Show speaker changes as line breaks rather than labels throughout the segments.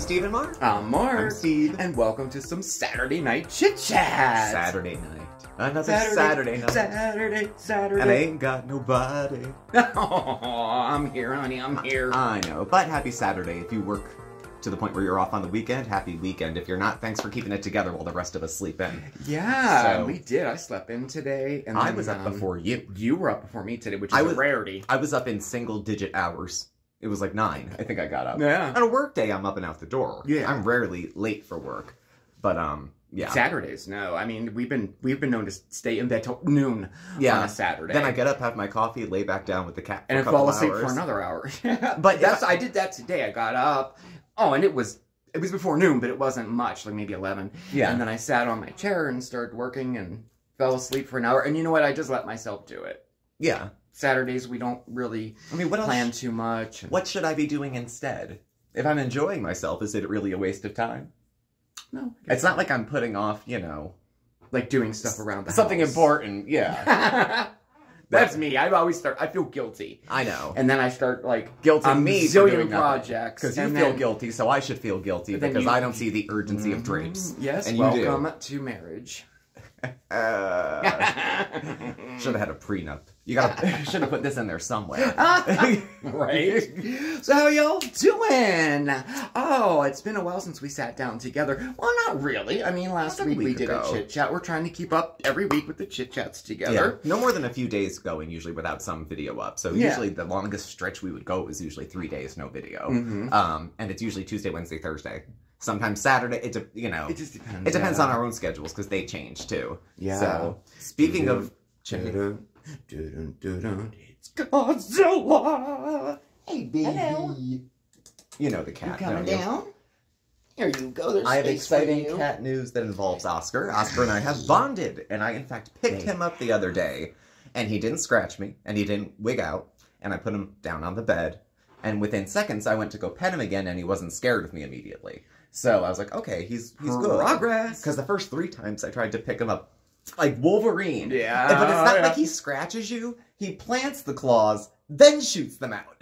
Steve and Mark.
I'm Mark.
I'm Steve.
And welcome to some Saturday night chit chat.
Saturday night. Another Saturday night.
Saturday.
And I ain't got nobody.
Oh, I'm here, honey. I'm here.
I know, but happy Saturday. If you work to the point where you're off on the weekend, happy weekend. If you're not, thanks for keeping it together while the rest of us sleep in.
Yeah,
So,
we did. I slept in today. And
I
then,
was up before you.
You were up before me today, which is a rarity.
I was up in single-digit hours. It was like 9. I think I got up.
Yeah.
On a work day, I'm up and out the door.
Yeah.
I'm rarely late for work. But, yeah.
Saturdays, no. I mean, we've been known to stay in bed till noon on a Saturday.
Then I get up, have my coffee, lay back down with the cat for
and
a couple
fall asleep
hours.
for another hour.
But
I did that today. I got up. Oh, and it was before noon, but it wasn't much, like maybe 11.
Yeah.
And then I sat on my chair and started working and fell asleep for an hour. And you know what? I just let myself do it.
Yeah.
Saturdays, we don't really plan too much.
What should I be doing instead? If I'm enjoying myself, is it really a waste of time?
No.
It's not like I'm putting off, you know...
Like doing stuff around the
something
house.
important, yeah.
That's me. I feel guilty.
I know.
And then I start, like,
Guilty me for doing
projects.
Because you feel guilty, so I should feel guilty because I don't see the urgency of drapes.
Yes,
and
welcome to marriage.
Should have had a prenup. You should have put this in there somewhere.
Right? So how y'all doing? Oh, it's been a while since we sat down together. Well, not really. I mean, last week we did a chit chat. We're trying to keep up every week with the chit chats together.
Yeah. No more than a few days going usually without some video up. So usually the longest stretch we would go was usually 3 days no video. And it's usually Tuesday, Wednesday, Thursday. Sometimes Saturday. It just depends. It depends on our own schedules because they change too.
Yeah.
So speaking of.
It's Godzilla! Hey, baby.
Hello. You know the cat,
You coming
don't you?
down? Here you go. There's
I have
space for
exciting
you.
cat news that involves Oscar. Oscar and I have bonded, and I, in fact, picked him up the other day, and he didn't scratch me, and he didn't wig out, and I put him down on the bed, and within seconds, I went to go pet him again, and he wasn't scared of me immediately. So I was like, okay, he's good.
Progress.
Because the first 3 times I tried to pick him up, like Wolverine.
Yeah.
But it's not like he scratches you. He plants the claws, then shoots them out.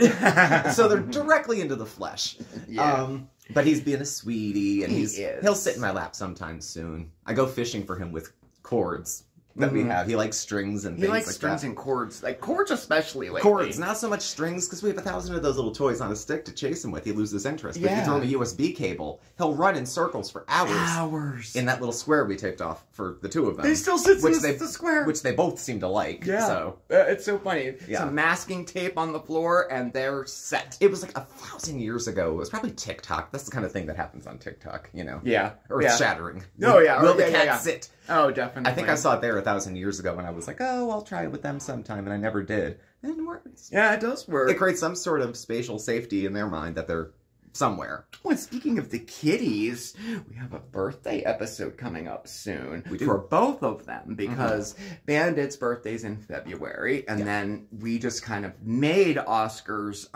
So they're directly into the flesh.
Yeah.
But he's being a sweetie, and
is.
he'll sit in my lap sometime soon. I go fishing for him with cords that we have. He likes strings and things like that. He likes
strings and cords. Like, cords especially lately.
Cords, not so much strings, because we have 1,000 of those little toys on a stick to chase him with. He loses interest. But if you throw him a USB cable, he'll run in circles for hours. In that little square we taped off for the 2 of them.
He still sits in the square.
Which they both seem to like.
Yeah.
So.
It's so funny. Some masking tape on the floor, and they're set.
It was like 1,000 years ago. It was probably TikTok. That's the kind of thing that happens on TikTok, you know?
Yeah.
Earth-shattering.
Oh, yeah.
Will the cat sit?
Oh, definitely.
I think I saw it there 1,000 years ago, and I was like, oh, I'll try it with them sometime, and I never did. And it works.
Yeah, it does work.
It creates some sort of spatial safety in their mind that they're somewhere.
Oh, and speaking of the kitties, we have a birthday episode coming up soon. We do. For both of them, because Bandit's birthday's in February, and then we just kind of made Oscar's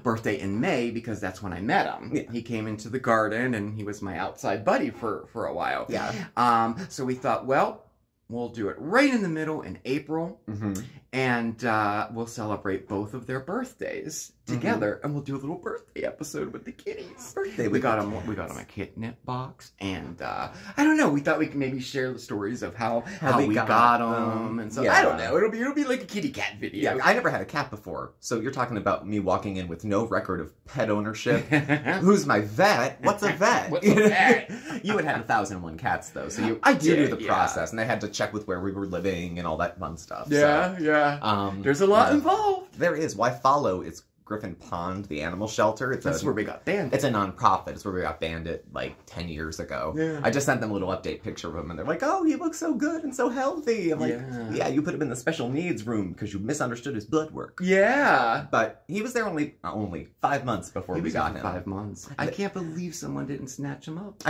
birthday in May, because that's when I met him. Yeah. He came into the garden, and he was my outside buddy for a while.
Yeah.
So we thought, well, we'll do it right in the middle in April, and we'll celebrate both of their birthdays together, and we'll do a little birthday episode with the kitties. We got them a kitnip box, and I don't know. We thought we could maybe share the stories of how we got them, and so I don't know. It'll be like a kitty cat video.
Yeah, I never had a cat before, so you're talking about me walking in with no record of pet ownership. Who's my vet? What's a vet?
What's a vet?
You had 1,001 cats though, so you knew the process, and they had to check with where we were living and all that fun stuff.
Yeah,
so,
yeah. There's a lot involved.
There is. Why follow? It's Griffin Pond, the animal shelter.
That's where we got Bandit.
It's a non-profit. It's where we got Bandit like 10 years ago. Yeah. I just sent them a little update picture of him, and they're like, oh, he looks so good and so healthy. I'm like, yeah, you put him in the special needs room because you misunderstood his blood work.
Yeah.
But he was there only 5 months before we got him.
5 months. I can't believe someone didn't snatch him up.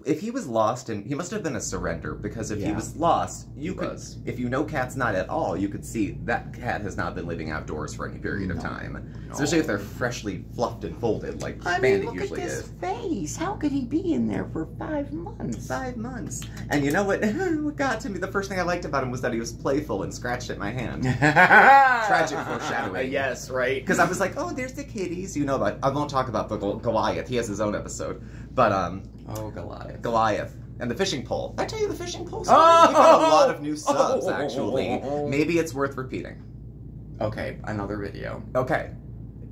If he was lost, and he must have been a surrender, because if he was lost, if you know cats not at all, you could see that cat has not been living outdoors for any period of time. Especially if they're freshly fluffed and folded, like
I mean,
Bandit
look
usually
at this
is.
face. How could he be in there for 5 months?
5 months. And you know what? What got to me, the first thing I liked about him was that he was playful and scratched at my hand. Tragic foreshadowing.
Yes, right.
Because I was like, oh, there's the kitties. You know about, I won't talk about the Goliath. He has his own episode. But,
Oh, Goliath.
Goliath. And the fishing pole. Did I tell you the fishing pole story?
Oh!
We've got a lot of new subs, actually. Maybe it's worth repeating.
Okay, another video.
Okay.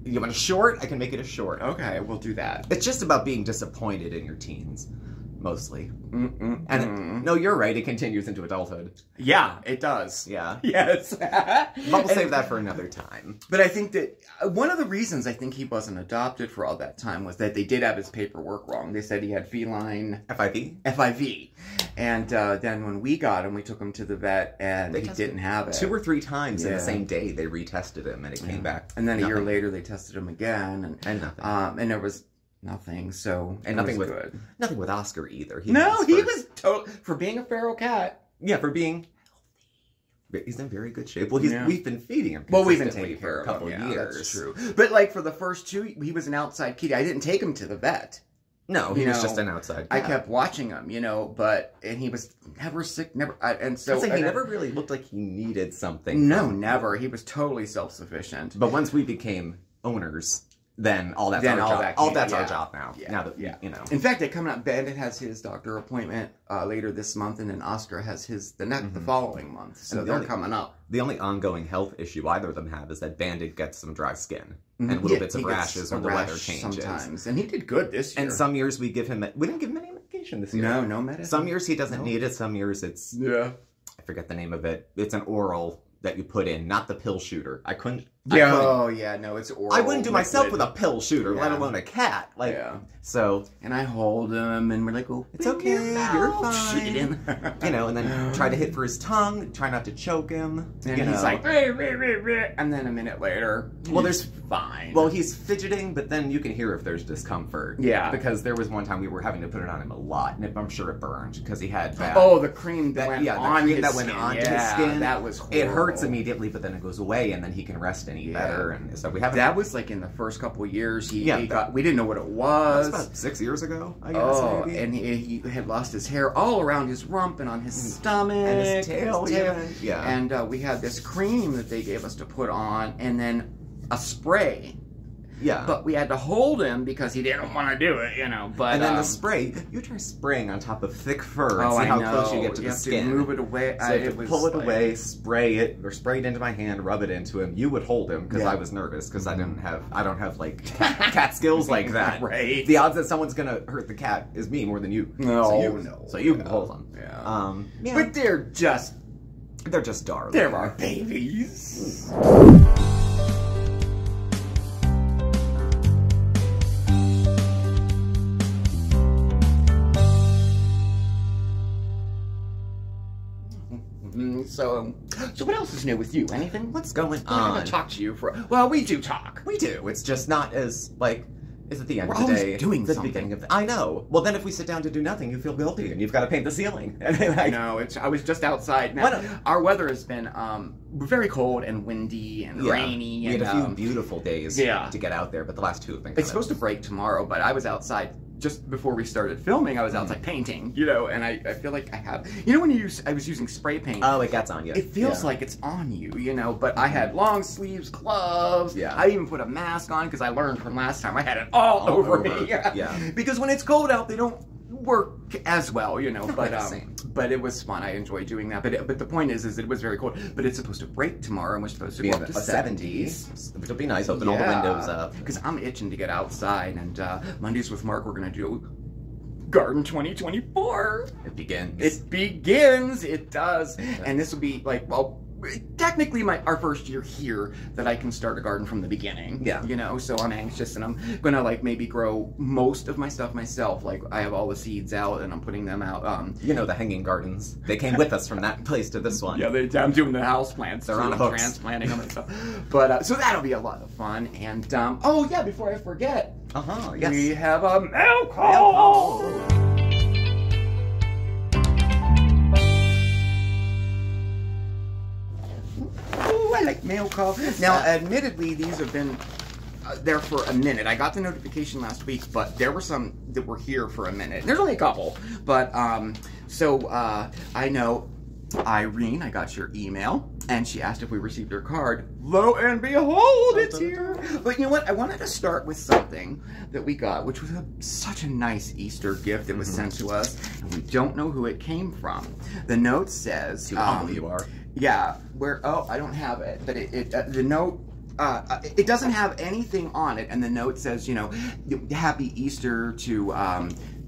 You want a short? I can make it a short.
Okay, we'll do that.
It's just about being disappointed in your teens. Mostly.
Mm-mm.
And no, you're right. It continues into adulthood.
Yeah, it does.
Yeah.
Yes.
But we'll save that for another time.
But I think that one of the reasons I think he wasn't adopted for all that time was that they did have his paperwork wrong. They said he had feline FIV. And then when we got him, we took him to the vet and he didn't have it.
2 or 3 times in the same day they retested him and it came back.
And then a year later they tested him again and
nothing.
And there was nothing, so
and nothing with
good.
Nothing with Oscar either.
He was total for being a feral cat.
Yeah, for being healthy. He's in very good shape. Well, we've been feeding him.
Well, we've been taking care
for a couple
of him.
years.
That's true. But like for the first 2, he was an outside kitty. I didn't take him to the vet.
No, he was just an outside cat.
I kept watching him, and he was never sick, never, and so
he never really looked like he needed something.
No, never. He was totally self-sufficient.
But once we became owners, then all that's our job. All that's our job now.
Yeah.
Now that you know.
In fact, they're coming up. Bandit has his doctor appointment later this month, and then Oscar has his the following month. So they're coming up.
The only ongoing health issue either of them have is that Bandit gets some dry skin and little bits of rashes when the weather changes.
Sometimes, and he did good this year.
And some years we give him. We didn't give him any medication this year.
No medicine.
Some years he doesn't need it. Some years it's I forget the name of it. It's an oral that you put in, not the pill shooter. I couldn't.
No, it's oral.
I wouldn't do myself with a pill shooter, let alone a cat. So.
And I hold him, and we're like, "Oh,
it's okay, you're fine."
Shoot it in.
And then try to hit for his tongue, try not to choke him.
And he's like, and then a minute later, there's fine.
Well, he's fidgeting, but then you can hear if there's discomfort.
Yeah.
Because there was one time we were having to put it on him a lot, and I'm sure it burned because he had bad.
Oh, the cream that went on his
that went onto his skin.
That was horrible.
It hurts immediately, but then it goes away, and then he can rest and eat better. And so we haven't.
That was like in the first couple of years. We didn't know what it was.
That was about 6 years ago, I guess. Maybe.
And he had lost his hair all around his rump and on his stomach
and his tail. Yeah.
And we had this cream that they gave us to put on, and then a spray.
Yeah.
But we had to hold him because he didn't want to do it, But
and then the spray, you try spraying on top of thick fur and see how close you get to the skin.
To move it away.
So pull it away, spray it, or spray it into my hand, rub it into him. You would hold him because I was nervous because I don't have like cat skills like that.
Right.
The odds that someone's gonna hurt the cat is me more than you. So you can hold them.
Yeah. But they're just
darling.
They're our babies. So what else is new with you? Anything?
What's going on?
I haven't talked to you well, we do talk.
We do. It's just not as, is at the end
We're
of the day.
Always doing
the
something.
Beginning of I know. Well, then if we sit down to do nothing, you feel guilty, and you've got to paint the ceiling.
No, I was just outside. Now, our weather has been very cold and windy and rainy.
We had a few beautiful days to get out there, but the last 2 have been
It's supposed to break tomorrow, but I was outside just before we started filming. I was outside painting, and I feel like I have... when I was using spray paint.
Oh, it gets on you.
It feels like it's on you, but I had long sleeves, gloves.
Yeah.
I even put a mask on because I learned from last time I had it all over me.
Yeah.
Because when it's cold out, they don't work as well,
Same.
But it was fun. I enjoyed doing that. But the point is it was very cold. But it's supposed to break tomorrow, and we're supposed to go up to 70s.
Which will be nice. Open all the windows up.
Because I'm itching to get outside. And Mondays with Mark, we're going to do Garden 2024.
It begins.
It begins. It does. And this will be technically our first year here that I can start a garden from the beginning.
Yeah.
So I'm anxious, and I'm gonna maybe grow most of my stuff myself. I have all the seeds out and I'm putting them out.
The hanging gardens. They came with us from that place to this one.
Yeah, I'm doing the house plants.
They're on hooks.
Transplanting them and stuff. But so that'll be a lot of fun. And before I forget,
yes.
we have a mail call. I like mail calls. Now, admittedly, these have been there for a minute. I got the notification last week, but there were some that were here for a minute. There's only a couple, but I know Irene, I got your email, and she asked if we received her card. Lo and behold, it's here. But you know what? I wanted to start with something that we got, which was such a nice Easter gift that was sent to us, and we don't know who it came from. The note says...
See how humble you are.
Yeah, I don't have it, but the note... it doesn't have anything on it, and the note says, you know, Happy Easter to...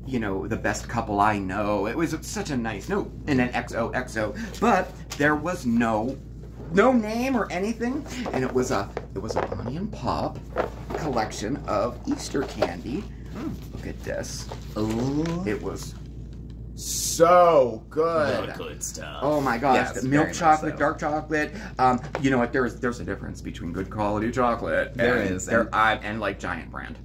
you know, the best couple I know. It was such a nice note. And then XOXO. But there was no name or anything. And it was a Bonnie and Pop collection of Easter candy. Look at this. Ooh. It was so good.
The good stuff.
Oh my gosh.
Yes,
milk chocolate,
so.
Dark chocolate. You know what? There's a difference between good quality chocolate and like Giant Brand.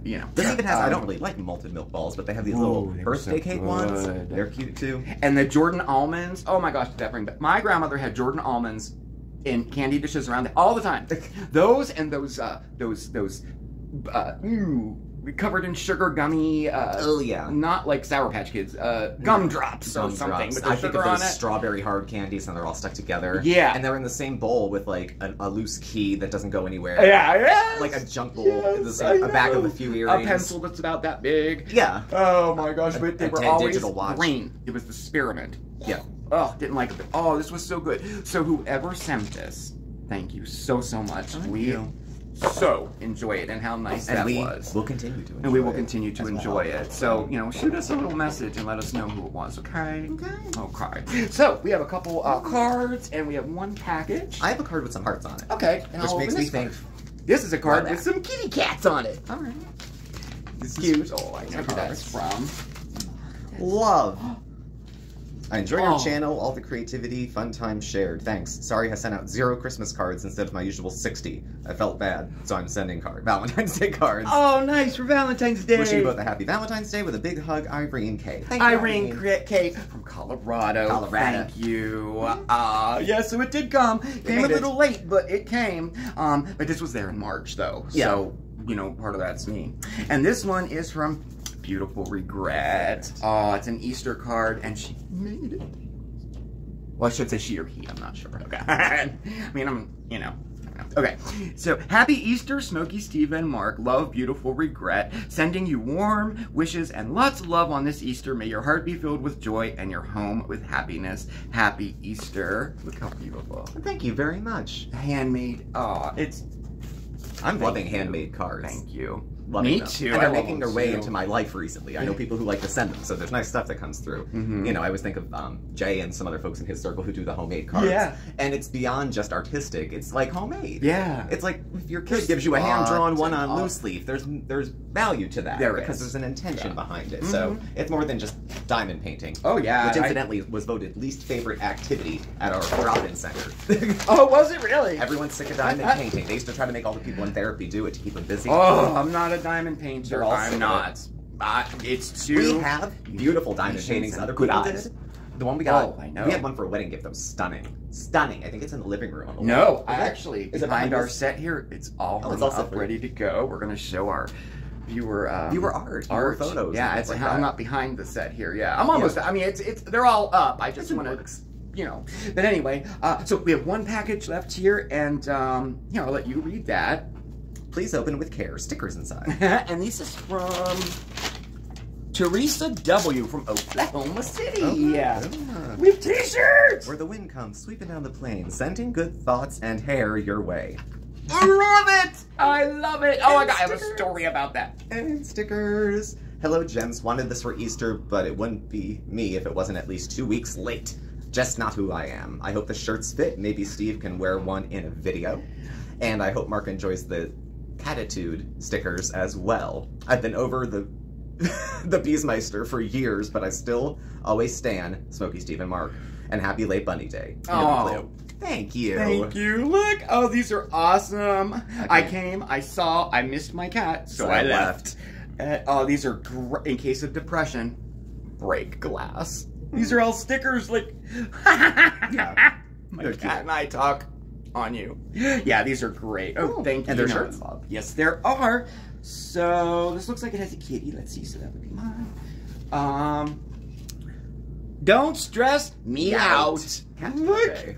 You know,
this even has, I don't really like malted milk balls, but they have these little birthday cake ones. They're cute too.
And the Jordan almonds, oh my gosh, did that bring back? My grandmother had Jordan almonds in candy dishes around there all the time. Those and those covered in sugar gummy,
oh yeah,
not like Sour Patch Kids, gumdrops or something with the
I
sugar
think of
on
those
it.
strawberry hard candies, and they're all stuck together.
Yeah,
and they're in the same bowl with like a loose key that doesn't go anywhere.
Yeah,
like a junk bowl, a back of a few earrings,
a pencil that's about that big.
Yeah.
Oh my gosh, but they were always
watch.
green. It was the spearmint.
Yeah.
Oh, didn't like it. Oh, this was so good. So whoever sent this, thank you so much.
Thank you.
So enjoy it, and how nice that was.
We'll continue to enjoy
and we will continue to enjoy
well.
it. So, you know, shoot us a little message and let us know who it was, okay? Okay. So, we have a couple cards, and we have one package.
I have a card with some hearts on it.
Okay.
Which makes me think...
This is a card with some kitty cats on it.
All right.
This is cute. Oh, I know who that's from.
Love. I enjoy your channel, all the creativity, fun time shared. Thanks. Sorry I sent out 0 Christmas cards instead of my usual 60. I felt bad, so I'm sending Valentine's Day cards.
Oh, nice for Valentine's Day.
Wishing you both a happy Valentine's Day with a big hug, Irene K.
Thank you, Irene K. from Colorado. Thank you. Yeah, so it did come. Came a little late, but it came. But this was there in March, though. Yeah. So, you know, part of that's me. And this one is from... Beautiful Regret. Oh, it's an Easter card, and she made it. Well, I should say she or he. I'm not sure. Okay. I mean, you know. Okay. So, happy Easter, Smokey, Steve, and Mark. Love, Beautiful Regret. Sending you warm wishes and lots of love on this Easter. May your heart be filled with joy and your home with happiness. Happy Easter. Look how beautiful.
Thank you very much.
Handmade. Oh, it's...
I'm loving handmade cards.
Thank you.
Me
too.
And they're making their way into my life recently. I know people who like to send them, so there's nice stuff that comes through. You know, I always think of Jay and some other folks in his circle who do the homemade cards. Yeah. And it's beyond just artistic. It's like homemade. Yeah. It's like if your kid gives you a hand-drawn one on loose leaf, there's value to that. Because there's an intention behind it. So it's more than just diamond painting. Oh, yeah. Which incidentally was voted least favorite activity at our drop-in center.
Oh, was it really?
Everyone's sick of diamond painting. They used to try to make all the people in therapy do it to keep them busy.
Oh, I'm not a diamond painter. I'm not. It's too...
We have beautiful diamond paintings other people did. The one we got, I know. We had one for a wedding gift that was stunning. Stunning. I think it's in the living room on the wall.
Actually, behind our set here, it's all hung up, ready to go. We're going to show our viewer art. Viewer photos. Yeah, it's hung up behind the set here. Yeah, I'm almost... I mean, they're all up. I just want to... You know, but anyway, so we have one package left here, and, you know, I'll let you read that.
Please open with care. Stickers inside.
And this is from Teresa W. from Oklahoma City. Yeah. We have t-shirts!
Where the wind comes sweeping down the plains, sending good thoughts and hair your way.
I love it! I love it! Oh, I have a story about that.
And stickers. Hello, gents. Wanted this for Easter, but it wouldn't be me if it wasn't at least 2 weeks late. Just not who I am. I hope the shirts fit. Maybe Steve can wear one in a video. And I hope Mark enjoys the Catitude stickers as well. I've been over the Beesmeister for years, but I still always stand Smokey, Steve, and Mark. And happy late Bunny Day.
Oh,
thank you.
Thank you. Look. Oh, these are awesome. I came, I saw, I missed my cat, so I left. Oh, these are great. In case of depression, break glass. These are all stickers, like...
Yeah.
My cat and I talk on you. Yeah, these are great. Oh, thank you.
And there's shirts.
Yes, there are. So this looks like it has a kitty. Let's see. So that would be mine. Don't stress me out. Look.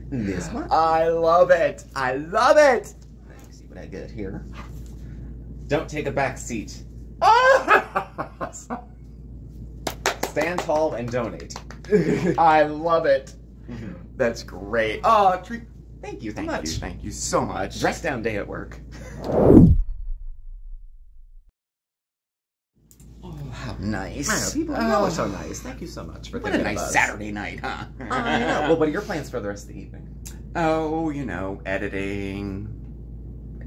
This one.
I love it. I love it.
Let me see what I get here. Don't take a back seat. Stand tall and donate.
I love it. That's great. Oh,
thank you so
thank
much.
you. Thank you so much.
Dress down day at work.
Oh, how nice.
I know, people are so nice. Thank you so much for thinking
What a nice
of us.
Saturday night, huh?
I know. Well, what are your plans for the rest of the evening?
Oh, you know, editing.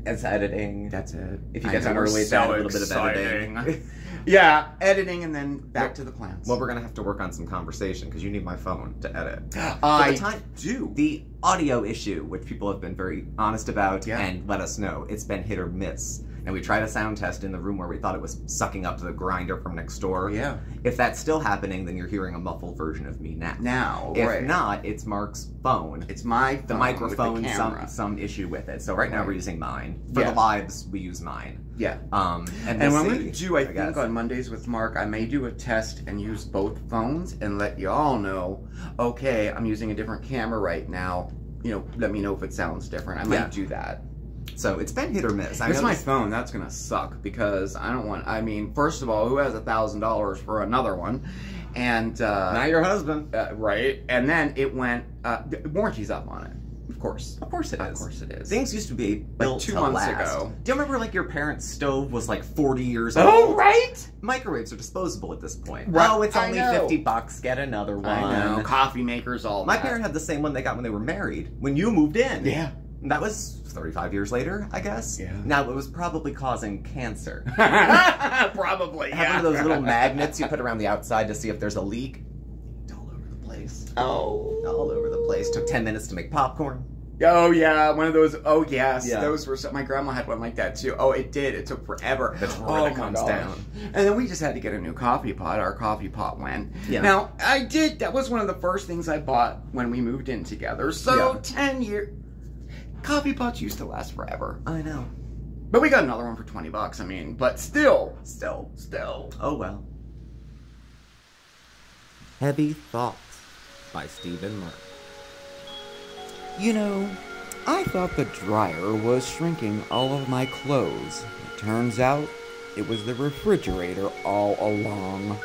It's editing.
That's it.
If you get done early, it's a little bit of editing.
Yeah, editing and then back to the plans.
Well, we're going to have to work on some conversation because you need my phone to edit.
I do.
The audio issue, which people have been very honest about and let us know, it's been hit or miss. And we tried a sound test in the room where we thought it was sucking up to the grinder from next door.
Yeah.
If that's still happening, then you're hearing a muffled version of me now. If not, it's Mark's phone.
It's my phone.
The microphone,
with the camera.
some issue with it. So right now we're using mine. For the lives, we use mine.
Yeah.
And
what I'm going to do, I think, on Mondays with Mark, I may do a test and use both phones and let you all know, okay, I'm using a different camera right now. You know, let me know if it sounds different. I might do that.
So it's been hit or miss.
It's my phone. That's going to suck because I don't want, I mean, first of all, who has $1,000 for another one? And,
not your husband.
Right. And then it went, warranty's up on it. Of course.
Of course it is.
Of course it is.
Things used to be built
like 2
to
months
last.
ago.
Do you remember like your parents' stove was like 40 years old?
Oh, right?
Microwaves are disposable at this point.
Right.
Oh, it's only $50. Get another one.
I know. Coffee makers, all
My
that.
parents had the same one they got when they were married. When you moved in.
Yeah.
And that was 35 years later, I guess.
Yeah.
Now, it was probably causing cancer.
Probably, yeah.
Have one of those little magnets you put around the outside to see if there's a leak. All over the place.
Oh.
All over the place. Took 10 minutes to make popcorn.
Oh, yeah. One of those. Oh, yes.
Yeah.
Those were so. My grandma had one like that, too. Oh, it did. It took forever.
That's where it comes down.
And then we just had to get a new coffee pot. Our coffee pot went. Yeah. Now, that was one of the first things I bought when we moved in together. So, 10 years. Coffee pots used to last forever.
I know.
But we got another one for $20, I mean, but still.
Oh, well. Heavy Thoughts by Steve and Marc.
You know, I thought the dryer was shrinking all of my clothes. It turns out it was the refrigerator all along.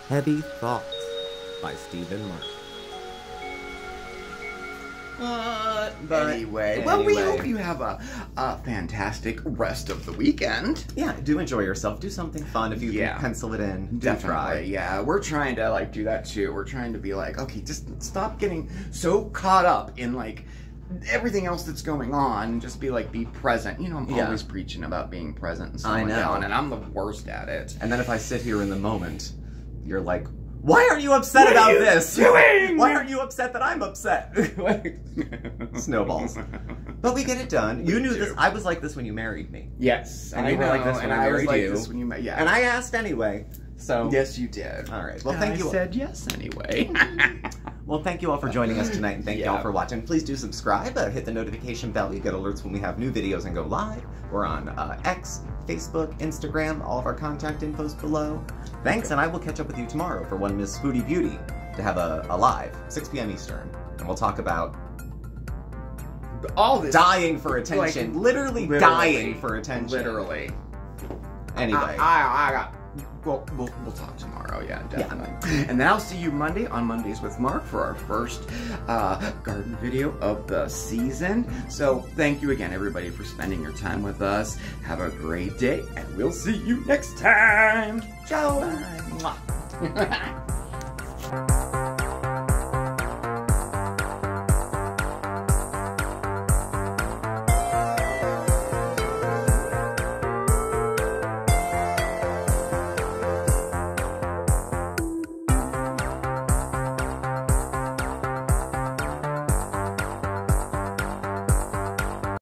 Heavy Thoughts by Steve and Marc.
Anyway, well, we hope you have a fantastic rest of the weekend.
Yeah, do enjoy yourself. Do something fun if you can pencil it in. Do try.
Yeah, we're trying to like do that too. We're trying to be like, okay, just stop getting so caught up in like everything else that's going on and just be like, be present. You know, I'm always preaching about being present and slowing down, and I'm the worst at it.
And then if I sit here in the moment, you're like, why aren't you upset about this? Why aren't you upset that I'm upset? Snowballs. But we get it done. You knew this. I was like this when you married me.
Yes.
And you were like this when I married you.
This when you met. Yeah.
And I asked anyway. So
yes, you did.
All right. Well, thank you.
I said yes anyway.
Well, thank you all for joining us tonight, and thank you all for watching. Please do subscribe. Hit the notification bell. You get alerts when we have new videos and go live. We're on X, Facebook, Instagram. All of our contact info's below. Thanks, and I will catch up with you tomorrow for one Miss Foodie Beauty to have a live, 6 p.m. Eastern, and we'll talk about
all this
dying for attention, like, literally dying for attention.
Literally.
Anyway,
we'll talk tomorrow. Yeah, definitely. Yeah. And then I'll see you Monday on Mondays with Mark for our first garden video of the season. So thank you again, everybody, for spending your time with us. Have a great day, and we'll see you next time. Ciao.
Bye.